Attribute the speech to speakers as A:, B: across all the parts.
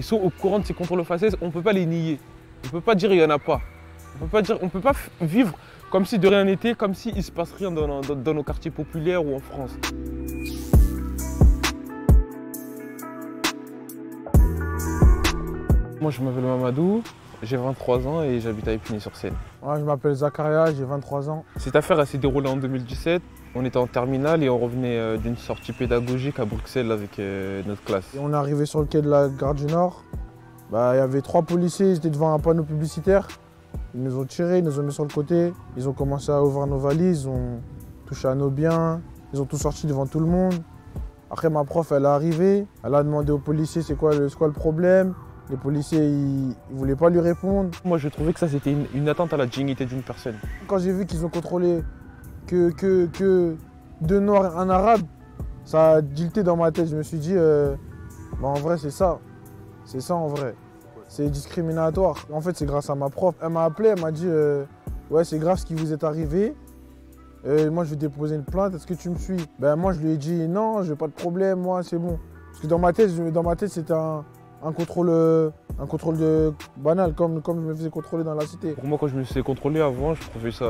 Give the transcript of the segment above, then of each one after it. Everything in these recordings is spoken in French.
A: ils sont au courant de ces contrôles faciès, on ne peut pas les nier. On ne peut pas dire qu'il n'y en a pas. On ne peut pas vivre comme si de rien n'était, comme s'il ne se passe rien dans nos quartiers populaires ou en France. Moi, je m'appelle Mamadou, j'ai 23 ans et j'habite à Épinay-sur-Seine.
B: Moi, je m'appelle Zakaria, j'ai 23 ans.
A: Cette affaire elle s'est déroulée en 2017. On était en terminale et on revenait d'une sortie pédagogique à Bruxelles avec notre classe.
B: Et on est arrivé sur le quai de la gare du Nord. Il y avait 3 policiers, ils étaient devant un panneau publicitaire. Ils nous ont tirés, ils nous ont mis sur le côté. Ils ont commencé à ouvrir nos valises, ils ont touché à nos biens. Ils ont tout sorti devant tout le monde. Après, ma prof, elle est arrivée. Elle a demandé aux policiers c'est quoi le problème. Les policiers, ils ne voulaient pas lui répondre.
A: Moi, je trouvais que ça, c'était une atteinte à la dignité d'une personne.
B: Quand j'ai vu qu'ils ont contrôlé que 2 Noirs et un Arabe, ça a dilté dans ma tête. Je me suis dit, en vrai, c'est ça. C'est ça en vrai. C'est discriminatoire. En fait, c'est grâce à ma prof. Elle m'a appelé, elle m'a dit, ouais, c'est grave ce qui vous est arrivé. Moi, je vais déposer une plainte. Est-ce que tu me suis? Moi, je lui ai dit, non, j'ai pas de problème, moi, c'est bon. Parce que dans ma tête, c'était un contrôle banal, comme je me faisais contrôler dans la cité.
A: Pour moi, quand je me faisais contrôler avant, je trouvais ça...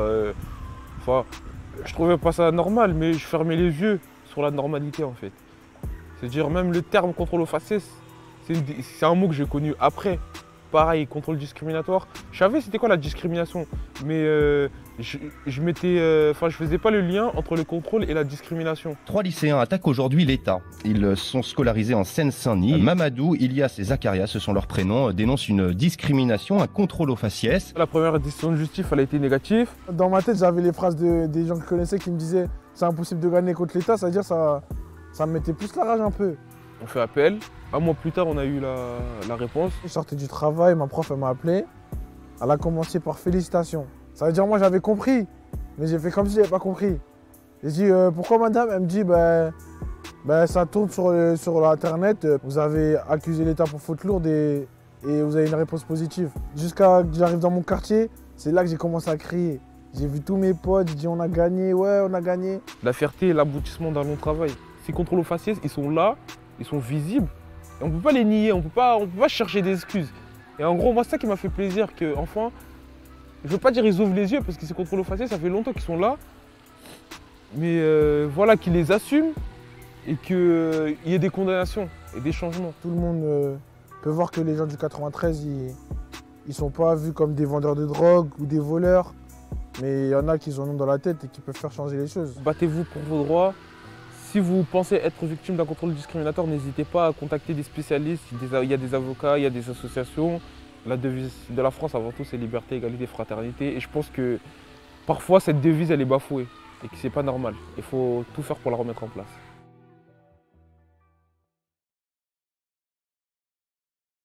A: je trouvais pas ça normal, mais je fermais les yeux sur la normalité, en fait. C'est-à-dire, même le terme contrôle faciès, c'est un mot que j'ai connu après. Pareil, contrôle discriminatoire. Je savais c'était quoi la discrimination, mais je faisais pas le lien entre le contrôle et la discrimination.
C: 3 lycéens attaquent aujourd'hui l'État. Ils sont scolarisés en Seine-Saint-Denis. Mamadou, Ilias et Zakaria, ce sont leurs prénoms, dénoncent une discrimination, un contrôle au faciès.
A: La première décision de justice, elle a été négative.
B: Dans ma tête, j'avais les phrases des gens que je connaissais qui me disaient c'est impossible de gagner contre l'État, c'est-à-dire ça me mettait plus la rage un peu.
A: On fait appel. Un mois plus tard, on a eu la réponse.
B: Je sortais du travail, ma prof elle m'a appelé. Elle a commencé par félicitations. Ça veut dire moi j'avais compris, mais j'ai fait comme si j'avais pas compris. J'ai dit pourquoi madame? Elle me dit ça tourne sur l'internet. Vous avez accusé l'État pour faute lourde et vous avez une réponse positive. Jusqu'à que j'arrive dans mon quartier, c'est là que j'ai commencé à crier. J'ai vu tous mes potes, j'ai dit on a gagné, ouais on a gagné.
A: La fierté est l'aboutissement d'un long travail. Ces contrôles aux faciès, ils sont là, ils sont visibles. Et on ne peut pas les nier, on ne peut pas chercher des excuses. Et en gros, moi, c'est ça qui m'a fait plaisir qu'enfin, je ne veux pas dire ils ouvrent les yeux parce que ces contrôles aux faciès, ça fait longtemps qu'ils sont là. Mais voilà, qu'ils les assument et qu'il y ait des condamnations et des changements.
B: Tout le monde peut voir que les gens du 93, ils ne sont pas vus comme des vendeurs de drogue ou des voleurs. Mais il y en a qui en ont dans la tête et qui peuvent faire changer les choses.
A: Battez-vous pour vos droits. Si vous pensez être victime d'un contrôle discriminatoire, n'hésitez pas à contacter des spécialistes. Il y a des avocats, il y a des associations. La devise de la France, avant tout, c'est liberté, égalité, fraternité. Et je pense que parfois, cette devise, elle est bafouée et que c'est pas normal. Il faut tout faire pour la remettre en place.